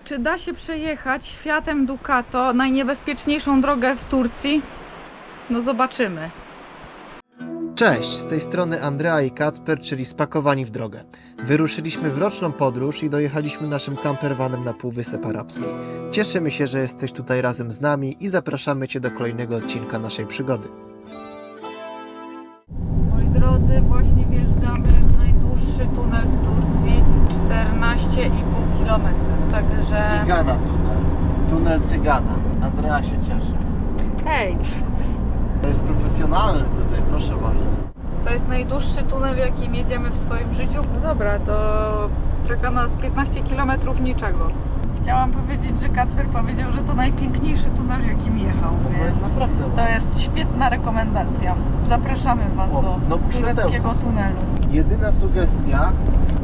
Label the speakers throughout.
Speaker 1: Czy da się przejechać Fiatem Ducato najniebezpieczniejszą drogę w Turcji? No zobaczymy.
Speaker 2: Cześć, z tej strony Andrea i Kacper, czyli Spakowani w drogę. Wyruszyliśmy w roczną podróż i dojechaliśmy naszym campervanem na Półwysep Arabski. Cieszymy się, że jesteś tutaj razem z nami i zapraszamy Cię do kolejnego odcinka naszej przygody.
Speaker 1: Moi drodzy, właśnie wjeżdżamy w najdłuższy tunel w Turcji, 14,5 km. Także...
Speaker 2: Cygana tunel. Tunel Cygana. Andrea się cieszy.
Speaker 1: Hej!
Speaker 2: To jest profesjonalny tutaj, proszę bardzo.
Speaker 1: To jest najdłuższy tunel, jakim jedziemy w swoim życiu. No dobra, to czeka nas 15 km niczego. Chciałam powiedzieć, że Kacper powiedział, że to najpiękniejszy tunel, jakim jechał.
Speaker 2: To jest naprawdę
Speaker 1: to jest świetna rekomendacja. Zapraszamy Was do tureckiego tunelu.
Speaker 2: Jedyna sugestia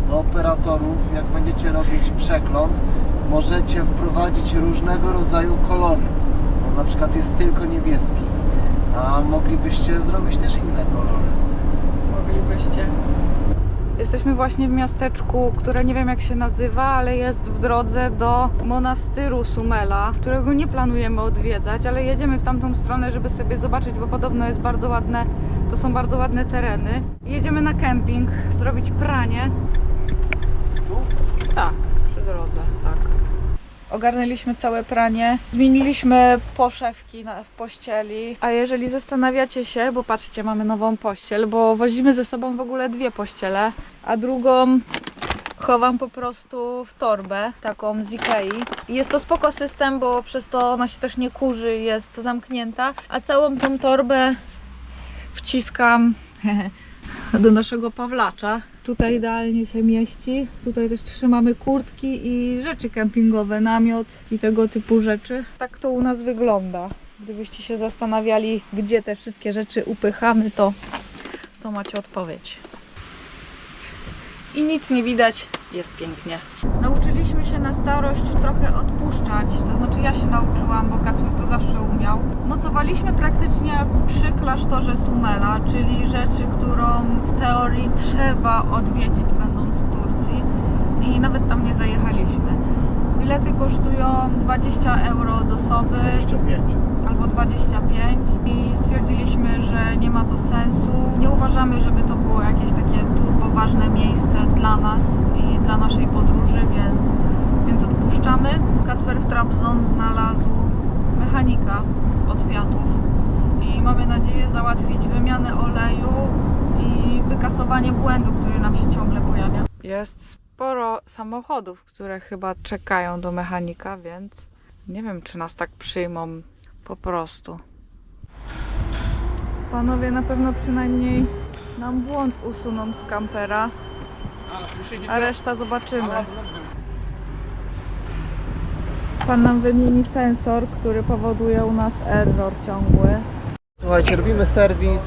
Speaker 2: do operatorów, jak będziecie robić przegląd, możecie wprowadzić różnego rodzaju kolory. No, na przykład jest tylko niebieski, a moglibyście zrobić też inne kolory.
Speaker 1: Moglibyście. Jesteśmy właśnie w miasteczku, które nie wiem jak się nazywa, ale jest w drodze do monastyru Sumela, którego nie planujemy odwiedzać, ale jedziemy w tamtą stronę, żeby sobie zobaczyć, bo podobno jest bardzo ładne, to są bardzo ładne tereny. Jedziemy na kemping, zrobić pranie.
Speaker 2: Tu?
Speaker 1: Tak, przy drodze, tak. Ogarnęliśmy całe pranie, zmieniliśmy poszewki w pościeli, a jeżeli zastanawiacie się, bo patrzcie, mamy nową pościel, bo wozimy ze sobą w ogóle dwie pościele, a drugą chowam po prostu w torbę, taką z Ikei. I jest to spoko system, bo przez to ona się też nie kurzy, jest zamknięta, a całą tą torbę wciskam do naszego Pawlacza. Tutaj idealnie się mieści. Tutaj też trzymamy kurtki i rzeczy kempingowe, namiot i tego typu rzeczy. Tak to u nas wygląda. Gdybyście się zastanawiali, gdzie te wszystkie rzeczy upychamy, to macie odpowiedź. I nic nie widać, jest pięknie. Nauczyliśmy się na starość trochę odpuszczać, to znaczy ja się nauczyłam, bo Kacper to zawsze umiał. Nocowaliśmy praktycznie przy klasztorze Sumela, czyli rzeczy, którą w teorii trzeba odwiedzić będąc w Turcji i nawet tam nie zajechaliśmy. Bilety kosztują 20 euro od osoby.
Speaker 2: 25.
Speaker 1: Albo 25 i stwierdziliśmy, że nie ma to sensu. Nie uważamy, żeby to było jakieś takie turbo ważne miejsce dla nas i dla naszej podróży, więc odpuszczamy. Kacper w Trabzon znalazł mechanika od Fiatów i mamy nadzieję załatwić wymianę oleju i wykasowanie błędu, który nam się ciągle pojawia. Jest sporo samochodów, które chyba czekają do mechanika, więc nie wiem, czy nas tak przyjmą po prostu. Panowie na pewno przynajmniej nam błąd usuną z kampera, a reszta zobaczymy. Pan nam wymieni sensor, który powoduje u nas error ciągły.
Speaker 2: Słuchajcie, robimy serwis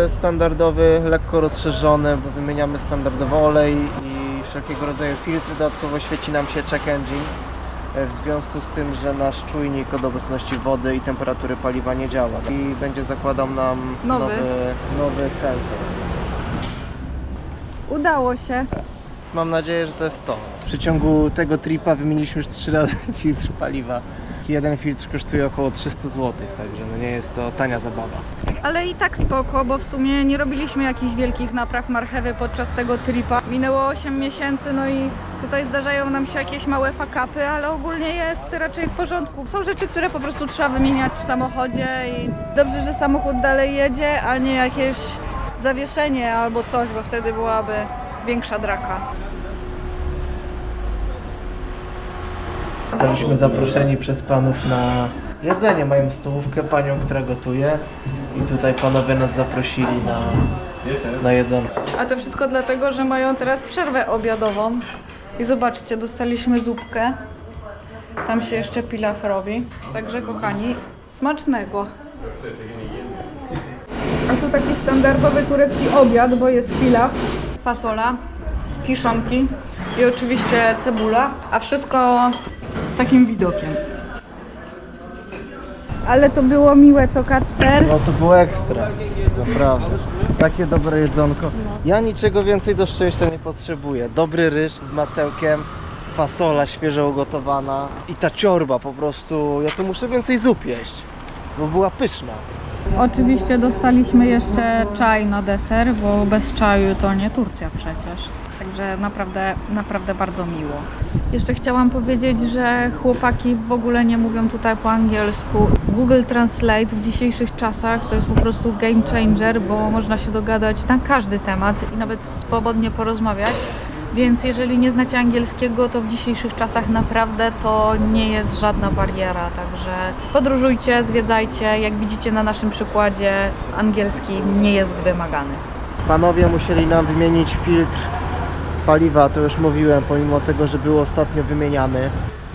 Speaker 2: standardowy, lekko rozszerzony, bo wymieniamy standardowo olej i wszelkiego rodzaju filtry. Dodatkowo świeci nam się check engine w związku z tym, że nasz czujnik od obecności wody i temperatury paliwa nie działa i będzie zakładał nam nowy sensor.
Speaker 1: Udało się.
Speaker 2: Mam nadzieję, że to jest to. W przeciągu tego tripa wymieniliśmy już 3 razy filtr paliwa. Jeden filtr kosztuje około 300 zł, także no nie jest to tania zabawa.
Speaker 1: Ale i tak spoko, bo w sumie nie robiliśmy jakichś wielkich napraw marchewy podczas tego tripa. Minęło 8 miesięcy, no i tutaj zdarzają nam się jakieś małe fuck-upy, ale ogólnie jest raczej w porządku. Są rzeczy, które po prostu trzeba wymieniać w samochodzie i dobrze, że samochód dalej jedzie, a nie jakieś zawieszenie albo coś, bo wtedy byłaby większa draka.
Speaker 2: Zostaliśmy zaproszeni przez panów na jedzenie. Mają stołówkę, panią, która gotuje i tutaj panowie nas zaprosili na jedzonko.
Speaker 1: A to wszystko dlatego, że mają teraz przerwę obiadową. I zobaczcie, dostaliśmy zupkę. Tam się jeszcze pilaf robi. Także kochani, smacznego. A tu taki standardowy turecki obiad, bo jest pilaf, fasola, kiszonki i oczywiście cebula. A wszystko z takim widokiem. Ale to było miłe, co Kacper?
Speaker 2: No to było ekstra, naprawdę. Takie dobre jedzonko. Ja niczego więcej do szczęścia nie potrzebuję. Dobry ryż z masełkiem, fasola świeżo ugotowana i ta ciorba po prostu, ja tu muszę więcej zup jeść, bo była pyszna.
Speaker 1: Oczywiście dostaliśmy jeszcze czaj na deser, bo bez czaju to nie Turcja przecież. Także naprawdę bardzo miło. Jeszcze chciałam powiedzieć, że chłopaki w ogóle nie mówią tutaj po angielsku. Google Translate w dzisiejszych czasach to jest po prostu game changer, bo można się dogadać na każdy temat i nawet swobodnie porozmawiać. Więc jeżeli nie znacie angielskiego, to w dzisiejszych czasach naprawdę to nie jest żadna bariera. Także podróżujcie, zwiedzajcie. Jak widzicie na naszym przykładzie, angielski nie jest wymagany.
Speaker 2: Panowie musieli nam wymienić filtr paliwa, to już mówiłem, pomimo tego, że był ostatnio wymieniany.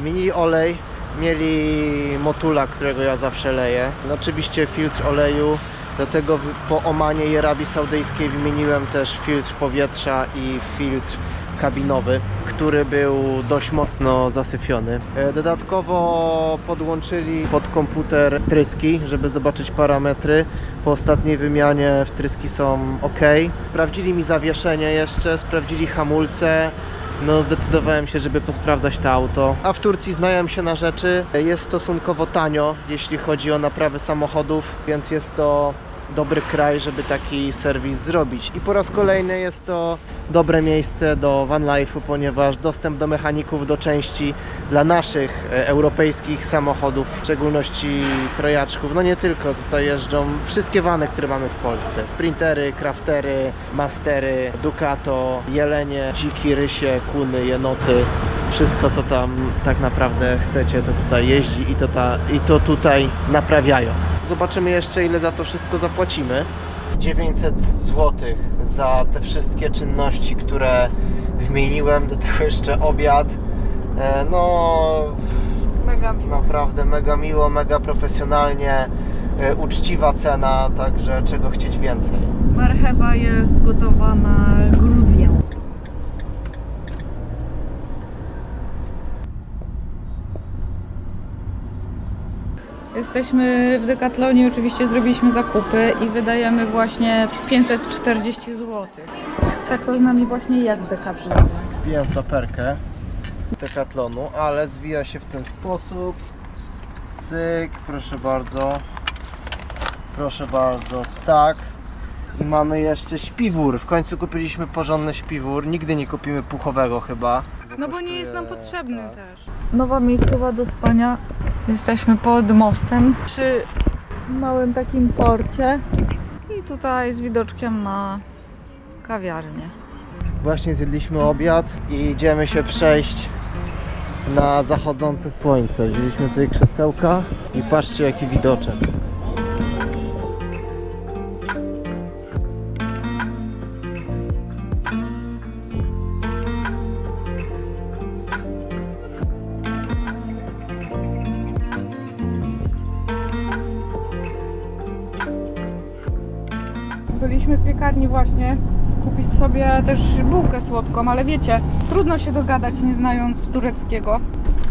Speaker 2: Mieli olej, mieli motula, którego ja zawsze leję. No, oczywiście filtr oleju. Do tego po Omanie i Arabii Saudyjskiej wymieniłem też filtr powietrza i filtr kabinowy, który był dość mocno zasyfiony. Dodatkowo podłączyli pod komputer wtryski, żeby zobaczyć parametry. Po ostatniej wymianie wtryski są ok. Sprawdzili mi zawieszenie jeszcze, sprawdzili hamulce. No zdecydowałem się, żeby posprawdzać to auto. A w Turcji znają się na rzeczy. Jest stosunkowo tanio, jeśli chodzi o naprawy samochodów, więc jest to dobry kraj, żeby taki serwis zrobić. I po raz kolejny jest to dobre miejsce do van life'u, ponieważ dostęp do mechaników, do części dla naszych europejskich samochodów, w szczególności trojaczków, no nie tylko, tutaj jeżdżą wszystkie vany, które mamy w Polsce. Sprintery, craftery, mastery, Ducato, jelenie, dziki, rysie, kuny, jenoty. Wszystko, co tam tak naprawdę chcecie, to tutaj jeździ i to tutaj naprawiają. Zobaczymy jeszcze, ile za to wszystko zapłacimy. 900 zł za te wszystkie czynności, które wymieniłem, do tego jeszcze obiad. No
Speaker 1: Mega miło.
Speaker 2: naprawdę mega miło, mega profesjonalnie, uczciwa cena, także czego chcieć więcej.
Speaker 1: Marchewa jest gotowana Gruzją. Jesteśmy w Decathlonie, oczywiście zrobiliśmy zakupy i wydajemy właśnie 540 zł. Tak to z nami właśnie jest w Decathlonie.
Speaker 2: Kupiłem saperkę Decathlonu, ale zwija się w ten sposób. Cyk, proszę bardzo, tak. I mamy jeszcze śpiwór. W końcu kupiliśmy porządny śpiwór. Nigdy nie kupimy puchowego chyba.
Speaker 1: No bo nie jest nam potrzebny
Speaker 2: tak.
Speaker 1: też. Nowa miejscowa do spania. Jesteśmy pod mostem przy małym takim porcie i tutaj z widoczkiem na kawiarnię.
Speaker 2: Właśnie zjedliśmy obiad i idziemy się przejść na zachodzące słońce. Wzięliśmy sobie krzesełka i patrzcie, jaki widoczek.
Speaker 1: Byliśmy w piekarni właśnie kupić sobie też bułkę słodką, ale wiecie, trudno się dogadać nie znając tureckiego.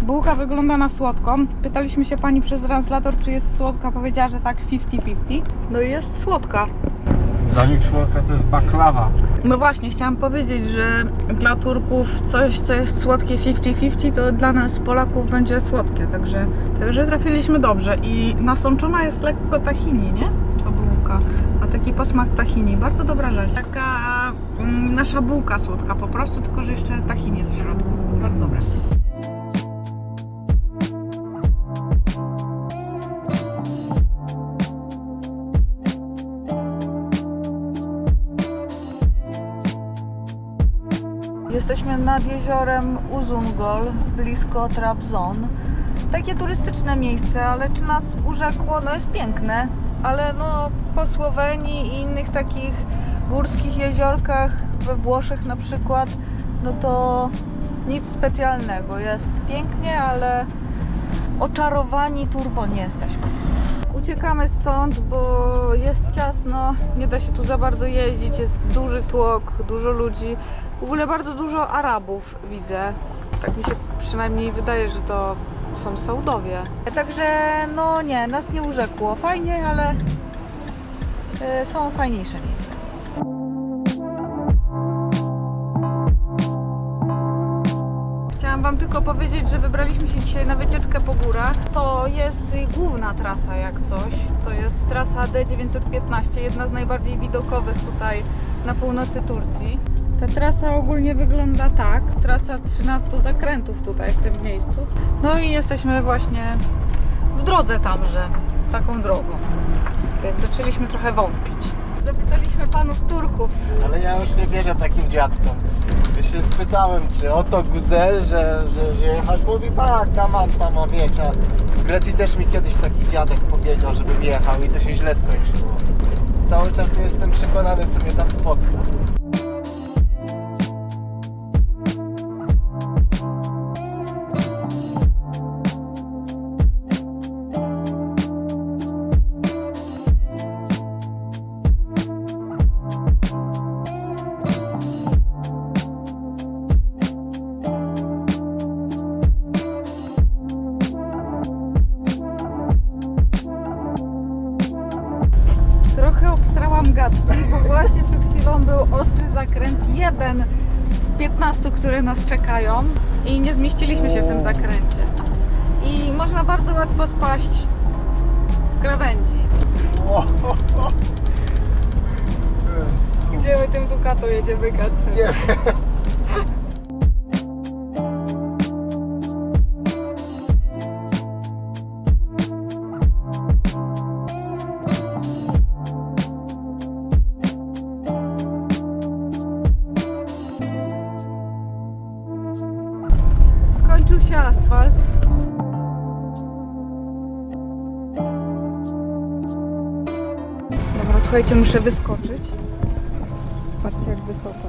Speaker 1: Bułka wygląda na słodką. Pytaliśmy się pani przez translator, czy jest słodka. Powiedziała, że tak 50-50. No i jest słodka.
Speaker 2: Dla nich słodka to jest baklawa.
Speaker 1: No właśnie, chciałam powiedzieć, że dla Turków coś, co jest słodkie 50-50, to dla nas Polaków będzie słodkie. Także trafiliśmy dobrze. I nasączona jest lekko tahini, nie? Ta bułka. Ma taki posmak tahini. Bardzo dobra rzecz. Taka nasza bułka słodka po prostu, tylko że jeszcze tahini jest w środku. Bardzo dobra. Jesteśmy nad jeziorem Uzungol, blisko Trabzon. Takie turystyczne miejsce, ale czy nas urzekło? No jest piękne, ale no po Słowenii i innych takich górskich jeziorkach, we Włoszech na przykład, no to nic specjalnego. Jest pięknie, ale oczarowani turbo nie jesteśmy. Uciekamy stąd, bo jest ciasno, nie da się tu za bardzo jeździć, jest duży tłok, dużo ludzi. W ogóle bardzo dużo Arabów widzę. Tak mi się przynajmniej wydaje, że to są Saudowie. Także no nie, nas nie urzekło. Fajnie, ale są fajniejsze miejsca. Chciałam Chciałam wam tylko powiedzieć, że wybraliśmy się dzisiaj na wycieczkę po górach. To jest główna trasa jak coś. To jest trasa D915, jedna z najbardziej widokowych tutaj na północy Turcji. Ta trasa ogólnie wygląda tak. Trasa 13 zakrętów tutaj w tym miejscu. No i jesteśmy właśnie w drodze tamże, taką drogą. Więc zaczęliśmy trochę wątpić. Zapytaliśmy panów Turków.
Speaker 2: Ale ja już nie wierzę takim dziadkom. Ja się spytałem, czy oto Guzel, że jechać. Mówi tak, tam mam jechać. W Grecji też mi kiedyś taki dziadek powiedział, żebym jechał i to się źle skończyło. Cały czas nie jestem przekonany, co mnie tam spotka.
Speaker 1: Trochę obstrałam gadki, bo właśnie przed chwilą był ostry zakręt, jeden z 15, które nas czekają i nie zmieściliśmy się w tym zakręcie. I można bardzo łatwo spaść z krawędzi. Gdzie my tym Ducato jedziemy, Kacper?
Speaker 2: Nie.
Speaker 1: Skończył się asfalt. Dobra, słuchajcie, muszę wyskoczyć. Patrzcie, jak wysoko.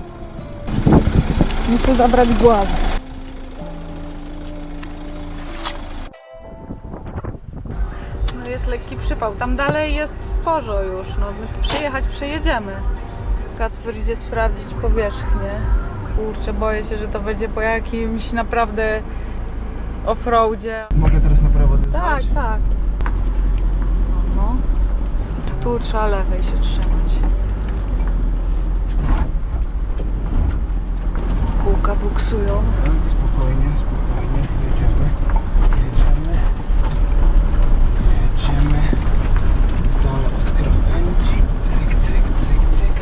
Speaker 1: Muszę zabrać głaz. No jest lekki przypał. Tam dalej jest porzo już. No, my przyjechać przejedziemy. Kacper idzie sprawdzić powierzchnię. Kurczę, boję się, że to będzie po jakimś naprawdę offroadzie.
Speaker 2: Mogę teraz na prawo zjechać?
Speaker 1: Tak, tak. No. Tu trzeba lewej się trzymać. Kółka buksują.
Speaker 2: Spokojnie, spokojnie. Jedziemy z dole od krawędzi. Cyk, cyk, cyk, cyk.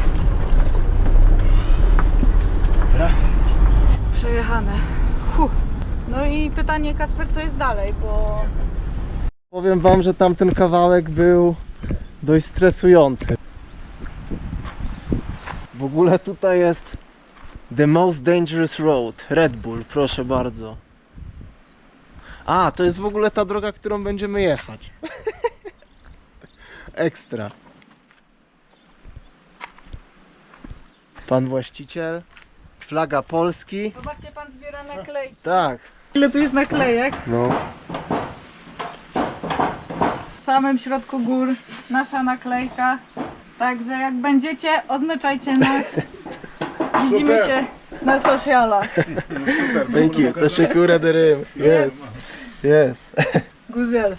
Speaker 2: Dobra.
Speaker 1: Przejechane. No i pytanie, Kacper, co jest dalej, bo...
Speaker 2: Powiem wam, że tamten kawałek był dość stresujący. W ogóle tutaj jest The Most Dangerous Road, Red Bull, proszę bardzo. A, to jest w ogóle ta droga, którą będziemy jechać. Ekstra. Pan właściciel, flaga Polski.
Speaker 1: Zobaczcie, pan zbiera naklejki.
Speaker 2: Tak,
Speaker 1: Ile tu jest naklejek?
Speaker 2: no.
Speaker 1: W samym środku gór nasza naklejka. Także jak będziecie, oznaczajcie nas. Widzimy się na socialach.
Speaker 2: Thank you. Teşekkür ederim. Yes. Yes.
Speaker 1: Guzel.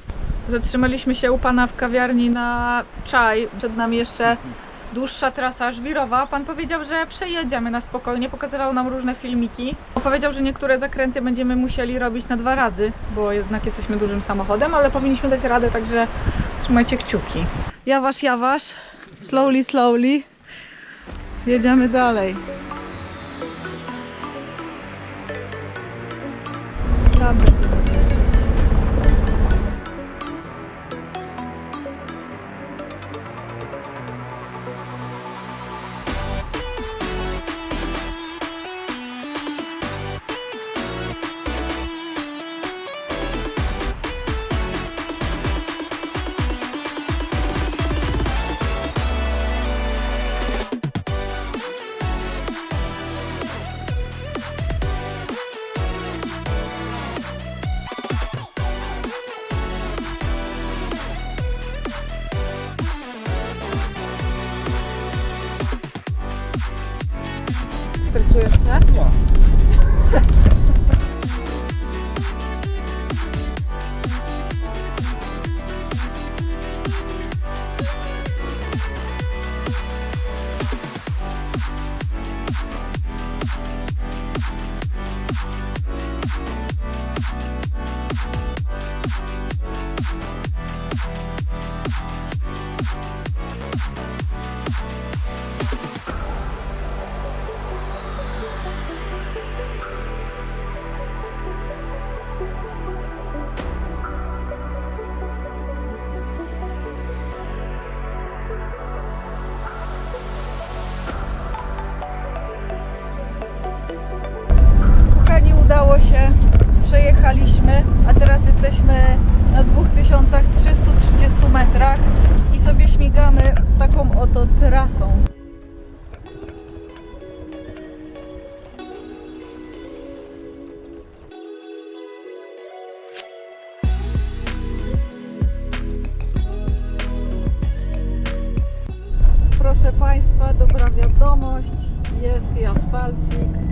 Speaker 1: Zatrzymaliśmy się u pana w kawiarni na czaj. Przed nami jeszcze dłuższa trasa żwirowa. Pan powiedział, że przejedziemy na spokojnie. Pokazywał nam różne filmiki. Powiedział, że niektóre zakręty będziemy musieli robić na 2 razy, bo jednak jesteśmy dużym samochodem, ale powinniśmy dać radę, także trzymajcie kciuki. Jawasz. Slowly, slowly. Jedziemy dalej. Dobra. a teraz jesteśmy na 2330 metrach i sobie śmigamy taką oto trasą. Proszę Państwa, dobra wiadomość, jest i asfalcik.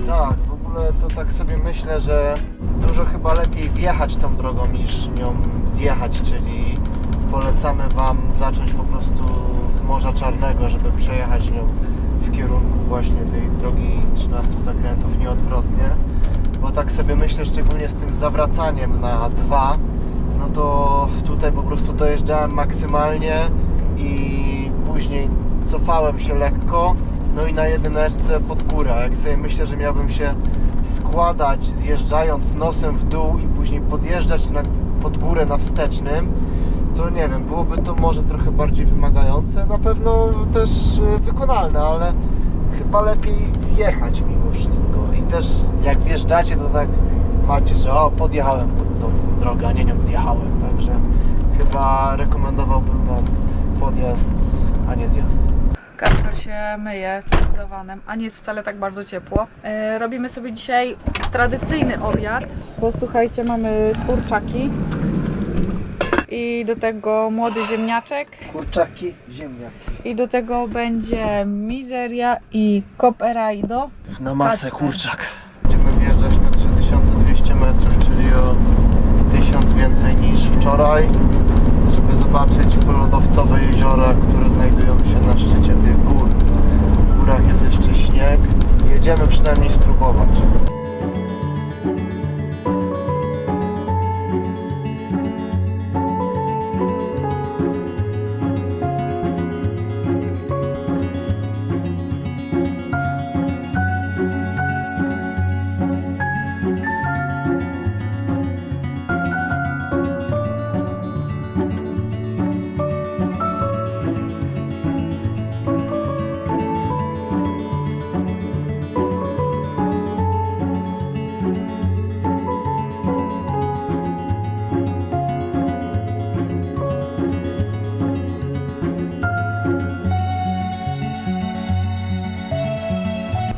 Speaker 2: Tak, w ogóle to tak sobie myślę, że dużo chyba lepiej wjechać tą drogą niż nią zjechać, czyli polecamy Wam zacząć po prostu z Morza Czarnego, żeby przejechać nią w kierunku właśnie tej drogi 13 zakrętów, nieodwrotnie, bo tak sobie myślę, szczególnie z tym zawracaniem na 2, no to tutaj po prostu dojeżdżałem maksymalnie i później cofałem się lekko, no i na jedyneczce pod górę. Jak sobie myślę, że miałbym się składać zjeżdżając nosem w dół i później podjeżdżać pod górę na wstecznym, to nie wiem, byłoby to może trochę bardziej wymagające, na pewno też wykonalne, ale chyba lepiej wjechać mimo wszystko. I też jak wjeżdżacie, to tak macie, że o, podjechałem pod tą drogę, a nie nią zjechałem, także chyba rekomendowałbym Wam podjazd, a nie zjazd.
Speaker 1: Kacper się myje z zawanem, a nie jest wcale tak bardzo ciepło. Robimy sobie dzisiaj tradycyjny obiad, bo słuchajcie, mamy kurczaki i do tego młody ziemniaczek
Speaker 2: Kurczaki, ziemniaki.
Speaker 1: i do tego będzie mizeria i coperaido.
Speaker 2: Na masę
Speaker 1: Kacper.
Speaker 2: kurczak. Będziemy wjeżdżać na 3200 metrów, czyli o 1000 więcej niż wczoraj, żeby zobaczyć lodowcowe jeziora, które znajdują się na szczycie tych gór. W górach jest jeszcze śnieg. Jedziemy przynajmniej spróbować.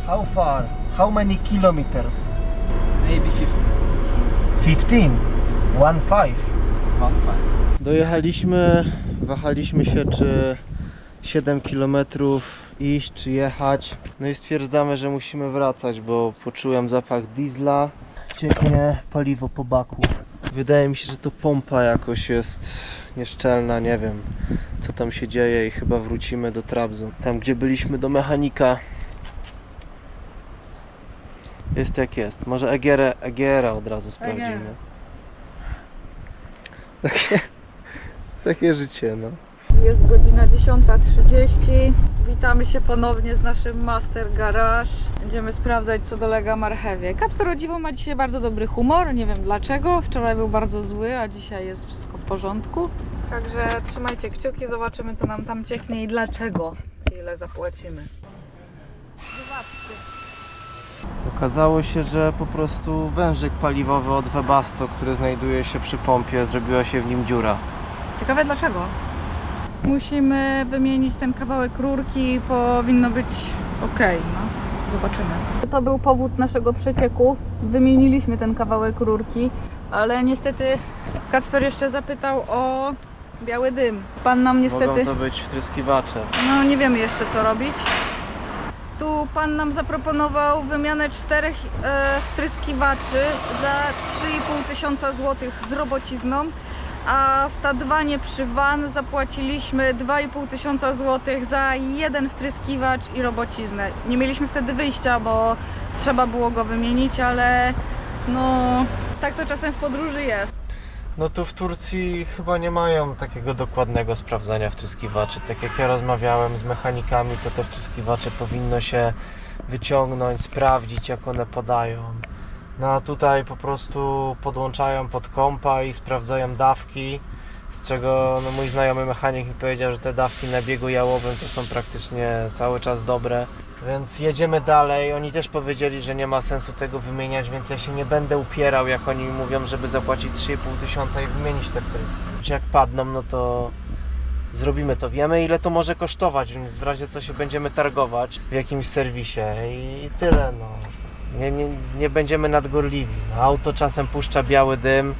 Speaker 2: How far? How many kilometers?
Speaker 3: Maybe 50.
Speaker 2: 15. 1-5.
Speaker 3: 1-5.
Speaker 2: Dojechaliśmy, wahaliśmy się, czy 7 km iść, czy jechać. No i stwierdzamy, że musimy wracać, bo poczułem zapach diesla. Cieknie paliwo po baku. Wydaje mi się, że to pompa jakoś jest nieszczelna, nie wiem co tam się dzieje i chyba wrócimy do Trabzon. Tam gdzie byliśmy do mechanika. Jest jak jest. Może Egiera od razu sprawdzimy. Takie życie, no.
Speaker 1: Jest godzina 10:30. Witamy się ponownie z naszym Master Garage. Będziemy sprawdzać, co dolega marchewie. Kacper, o dziwo, ma dzisiaj bardzo dobry humor. Nie wiem dlaczego. Wczoraj był bardzo zły, a dzisiaj jest wszystko w porządku. Także trzymajcie kciuki, zobaczymy, co nam tam cieknie i dlaczego. Ile zapłacimy. Zobaczcie.
Speaker 2: Okazało się, że po prostu wężyk paliwowy od Webasto, który znajduje się przy pompie, zrobiła się w nim dziura.
Speaker 1: Ciekawe dlaczego. Musimy wymienić ten kawałek rurki, powinno być ok, no. Zobaczymy. To był powód naszego przecieku. Wymieniliśmy ten kawałek rurki, ale niestety Kacper jeszcze zapytał o biały dym. Pan nam niestety...
Speaker 2: Mogą to być wtryskiwacze.
Speaker 1: No nie wiemy jeszcze co robić. Tu pan nam zaproponował wymianę 4 wtryskiwaczy za 3500 zł z robocizną, a w Tadwanie przy Van zapłaciliśmy 2500 zł za jeden wtryskiwacz i robociznę. Nie mieliśmy wtedy wyjścia, bo trzeba było go wymienić, ale no tak to czasem w podróży jest.
Speaker 2: No tu w Turcji chyba nie mają takiego dokładnego sprawdzania wtryskiwaczy. Tak jak ja rozmawiałem z mechanikami, to te wtryskiwacze powinno się wyciągnąć, sprawdzić jak one podają. No a tutaj po prostu podłączają pod kompa i sprawdzają dawki, z czego no, mój znajomy mechanik mi powiedział, że te dawki na biegu jałowym to są praktycznie cały czas dobre. Więc jedziemy dalej. Oni też powiedzieli, że nie ma sensu tego wymieniać, więc ja się nie będę upierał, jak oni mi mówią, żeby zapłacić 3,5 tysiąca i wymienić te wtryski. Jak padną, no to zrobimy to. Wiemy, ile to może kosztować, więc w razie co się będziemy targować w jakimś serwisie i tyle. No. Nie będziemy nadgorliwi. No, auto czasem puszcza biały dym.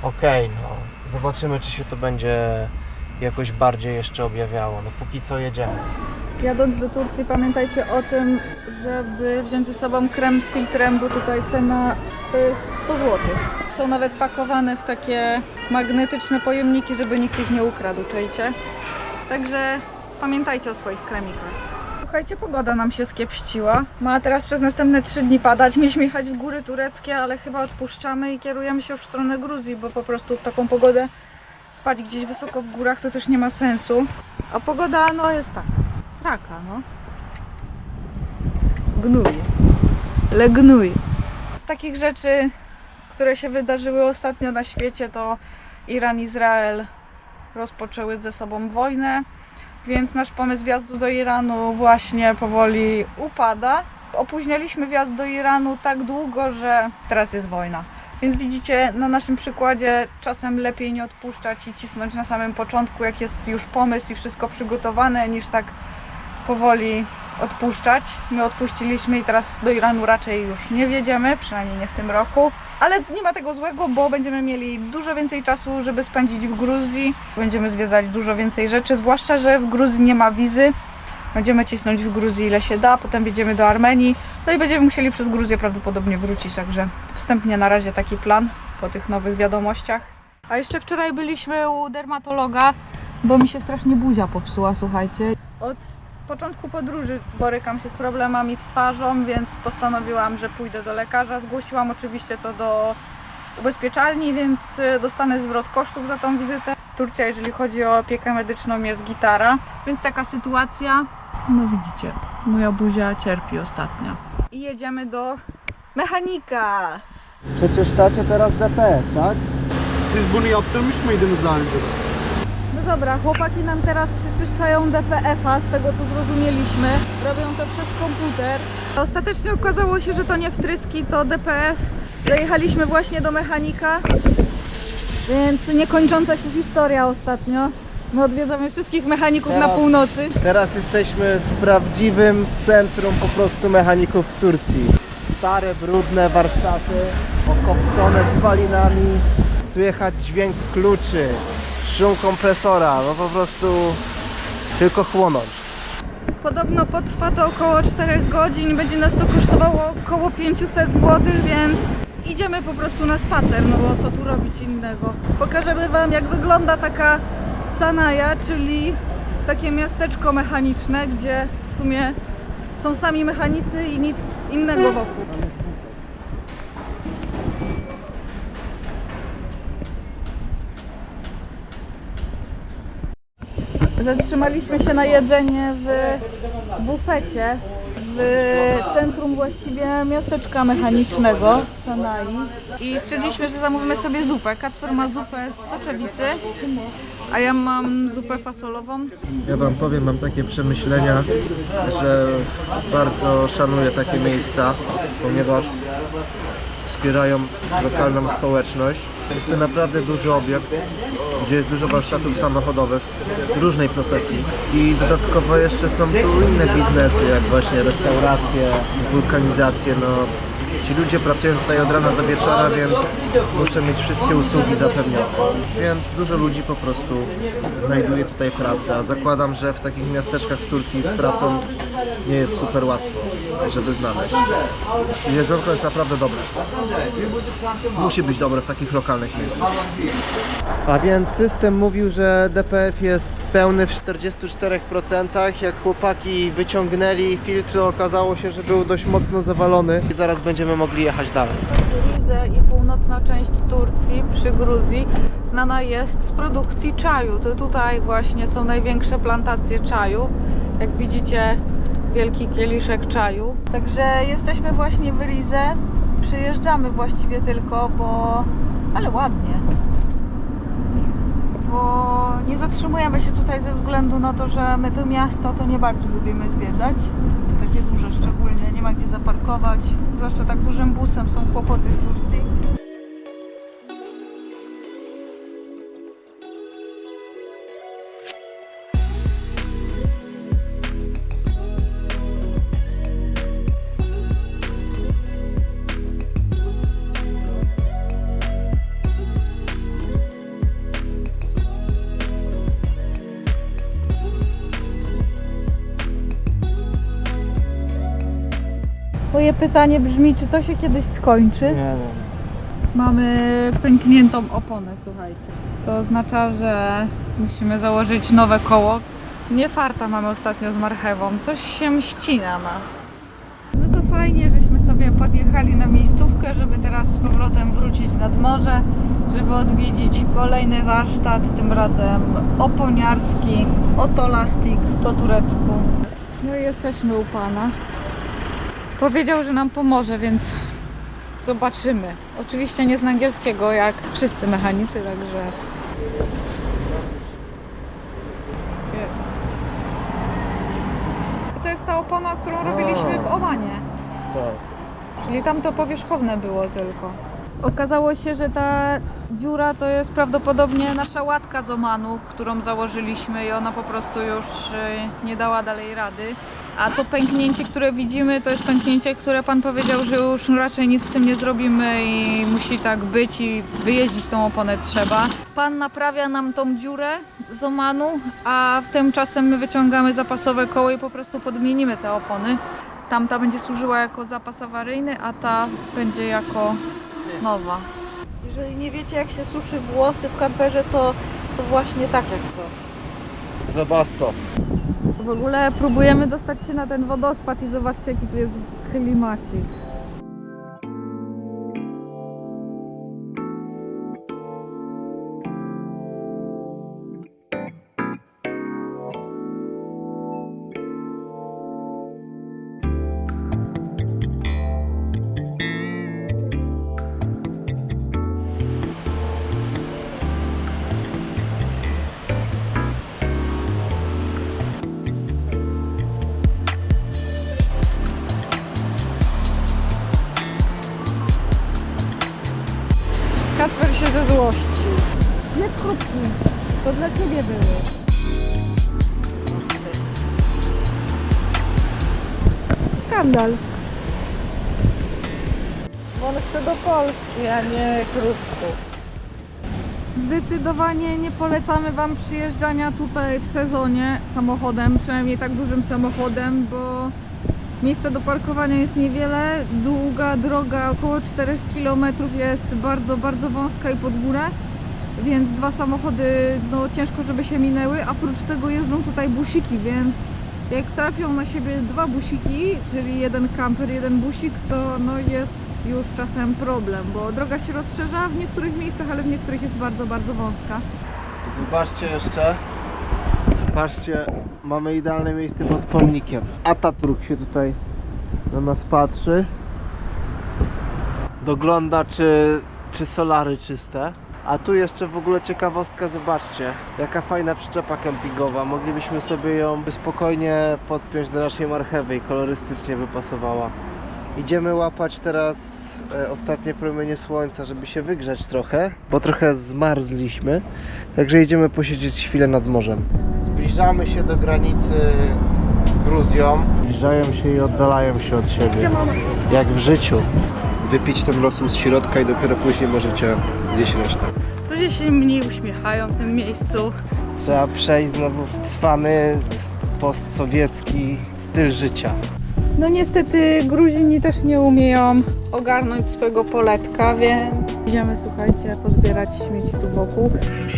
Speaker 2: Okej, no. Zobaczymy, czy się to będzie jakoś bardziej jeszcze objawiało. No póki co jedziemy.
Speaker 1: Jadąc do Turcji pamiętajcie o tym, żeby wziąć ze sobą krem z filtrem, bo tutaj cena to jest 100 zł. Są nawet pakowane w takie magnetyczne pojemniki, żeby nikt ich nie ukradł, czujecie? Także pamiętajcie o swoich kremikach. Słuchajcie, pogoda nam się skiepściła. Ma teraz przez następne 3 dni padać. Mieliśmy jechać w góry tureckie, ale chyba odpuszczamy i kierujemy się już w stronę Gruzji, bo po prostu w taką pogodę spać gdzieś wysoko w górach to też nie ma sensu. A pogoda no jest taka. Sraka, no. Gnój. Gnój. Z takich rzeczy, które się wydarzyły ostatnio na świecie, to Iran i Izrael rozpoczęły ze sobą wojnę, więc nasz pomysł wjazdu do Iranu właśnie powoli upada. Opóźnialiśmy wjazd do Iranu tak długo, że teraz jest wojna. Więc widzicie, na naszym przykładzie czasem lepiej nie odpuszczać i cisnąć na samym początku, jak jest już pomysł i wszystko przygotowane, niż tak powoli odpuszczać. My odpuściliśmy i teraz do Iranu raczej już nie wjedziemy, przynajmniej nie w tym roku. Ale nie ma tego złego, bo będziemy mieli dużo więcej czasu, żeby spędzić w Gruzji. Będziemy zwiedzać dużo więcej rzeczy, zwłaszcza że w Gruzji nie ma wizy. Będziemy cisnąć w Gruzji ile się da, potem wjedziemy do Armenii. No i będziemy musieli przez Gruzję prawdopodobnie wrócić, także wstępnie na razie taki plan po tych nowych wiadomościach. A jeszcze wczoraj byliśmy u dermatologa, bo mi się strasznie buzia popsuła, słuchajcie. Od początku podróży borykam się z problemami z twarzą, więc postanowiłam, że pójdę do lekarza. Zgłosiłam oczywiście to do ubezpieczalni, więc dostanę zwrot kosztów za tą wizytę. Turcja, jeżeli chodzi o opiekę medyczną, jest gitara, więc taka sytuacja. No widzicie, moja buzia cierpi ostatnio. I jedziemy do mechanika.
Speaker 2: Przeczyszczacie teraz DP, tak?
Speaker 3: Siz bunu yaptırmış mıydınız daha önce?
Speaker 1: No dobra, chłopaki nam teraz przeczyszczają DPF-a, z tego co zrozumieliśmy. Robią to przez komputer. Ostatecznie okazało się, że to nie wtryski, to DPF. Zajechaliśmy właśnie do mechanika, więc niekończąca się historia ostatnio. My odwiedzamy wszystkich mechaników na
Speaker 2: Teraz.
Speaker 1: północy.
Speaker 2: Teraz jesteśmy w prawdziwym centrum po prostu mechaników w Turcji. Stare, brudne warsztaty, okopcone spalinami, słychać dźwięk kluczy, szum kompresora, no po prostu tylko chłonąć.
Speaker 1: Podobno potrwa to około 4 godzin, będzie nas to kosztowało około 500 zł, więc idziemy po prostu na spacer, no bo co tu robić innego. Pokażemy wam, jak wygląda taka Sanaja, czyli takie miasteczko mechaniczne, gdzie w sumie są sami mechanicy i nic innego wokół. Zatrzymaliśmy się na jedzenie w bufecie w centrum właściwie miasteczka mechanicznego w Sanai i stwierdziliśmy, że zamówimy sobie zupę. Kacper ma zupę z soczewicy, a ja mam zupę fasolową.
Speaker 2: Ja wam powiem, mam takie przemyślenia, że bardzo szanuję takie miejsca, ponieważ wspierają lokalną społeczność. Jest to naprawdę duży obiekt, gdzie jest dużo warsztatów samochodowych różnej profesji i dodatkowo jeszcze są tu inne biznesy, jak właśnie restauracje, wulkanizacje. No, ci ludzie pracują tutaj od rana do wieczora, więc muszę mieć wszystkie usługi zapewnione. Więc dużo ludzi po prostu znajduje tutaj pracę, a zakładam, że w takich miasteczkach w Turcji z pracą nie jest super łatwo, żeby znaleźć.
Speaker 3: Jedzonko jest naprawdę dobre.
Speaker 2: Musi być dobre w takich lokalnych miejscach. A więc system mówił, że DPF jest pełny w 44%. Jak chłopaki wyciągnęli filtr, okazało się, że był dość mocno zawalony i zaraz będziemy mogli jechać dalej.
Speaker 1: Rize i północna część Turcji przy Gruzji znana jest z produkcji czaju. To tutaj właśnie są największe plantacje czaju. Jak widzicie, wielki kieliszek czaju. Także jesteśmy właśnie w Rize. Przyjeżdżamy właściwie tylko, ale ładnie. Bo nie zatrzymujemy się tutaj ze względu na to, że my to miasto to nie bardzo lubimy zwiedzać. Takie duże szczególnie, nie ma gdzie zaparkować. Zwłaszcza tak dużym busem są kłopoty w Turcji. Moje pytanie brzmi, czy to się kiedyś skończy?
Speaker 2: Nie.
Speaker 1: Mamy pękniętą oponę, słuchajcie. To oznacza, że musimy założyć nowe koło. Nie farta mamy ostatnio z marchewą, coś się mści na nas. No to fajnie, żeśmy sobie podjechali na miejscówkę, żeby teraz z powrotem wrócić nad morze, żeby odwiedzić kolejny warsztat, tym razem oponiarski, otolastik po turecku. No i jesteśmy u pana. Powiedział, że nam pomoże, więc zobaczymy. Oczywiście nie z angielskiego, jak wszyscy mechanicy, także jest. To jest ta opona, którą robiliśmy w Omanie.
Speaker 2: Tak.
Speaker 1: Czyli tam to powierzchowne było tylko. Okazało się, że ta dziura to jest prawdopodobnie nasza łatka z Omanu, którą założyliśmy i ona po prostu już nie dała dalej rady. A to pęknięcie, które widzimy, to jest pęknięcie, które pan powiedział, że już raczej nic z tym nie zrobimy i musi tak być i wyjeździć tą oponę trzeba. Pan naprawia nam tą dziurę z Omanu, a tymczasem my wyciągamy zapasowe koło i po prostu podmienimy te opony. Tamta będzie służyła jako zapas awaryjny, a ta będzie jako nowa. Jeżeli nie wiecie, jak się suszy włosy w kamperze, to właśnie tak jak co.
Speaker 2: Webasto.
Speaker 1: W ogóle próbujemy dostać się na ten wodospad i zobaczcie, jaki tu jest klimacik. Kacper się ze złości. Nie wchodźmy, to dla ciebie były. Skandal. Bo on chce do Polski, a nie krótko. Zdecydowanie nie polecamy wam przyjeżdżania tutaj w sezonie samochodem, przynajmniej tak dużym samochodem, bo miejsca do parkowania jest niewiele, długa droga, około 4 km jest bardzo, bardzo wąska i pod górę, więc dwa samochody no ciężko, żeby się minęły, a oprócz tego jeżdżą tutaj busiki, więc jak trafią na siebie dwa busiki, czyli jeden kamper, jeden busik, to no jest już czasem problem, bo droga się rozszerza w niektórych miejscach, ale w niektórych jest bardzo, bardzo wąska.
Speaker 2: Zobaczcie jeszcze. Patrzcie, mamy idealne miejsce pod pomnikiem. Ataturk się tutaj na nas patrzy. Dogląda, czy solary czyste. A tu jeszcze w ogóle ciekawostka, zobaczcie, jaka fajna przyczepa kempingowa. Moglibyśmy sobie ją spokojnie podpiąć do naszej marchewy i kolorystycznie by pasowała. Idziemy łapać teraz ostatnie promienie słońca, żeby się wygrzać trochę, bo trochę zmarzliśmy. Także idziemy posiedzieć chwilę nad morzem. Zbliżamy się do granicy z Gruzją. Zbliżają się i oddalają się od siebie. Jak w życiu.
Speaker 4: Wypić ten losu z środka i dopiero później możecie zjeść resztę.
Speaker 1: Ludzie się mniej uśmiechają w tym miejscu.
Speaker 2: Trzeba przejść znowu w cwany postsowiecki styl życia.
Speaker 1: No niestety Gruzini też nie umieją ogarnąć swojego poletka, więc idziemy, słuchajcie, pozbierać śmieci tu wokół.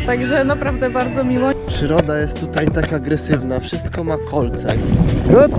Speaker 1: Także naprawdę bardzo miło.
Speaker 2: Przyroda jest tutaj tak agresywna, wszystko ma kolce. Good?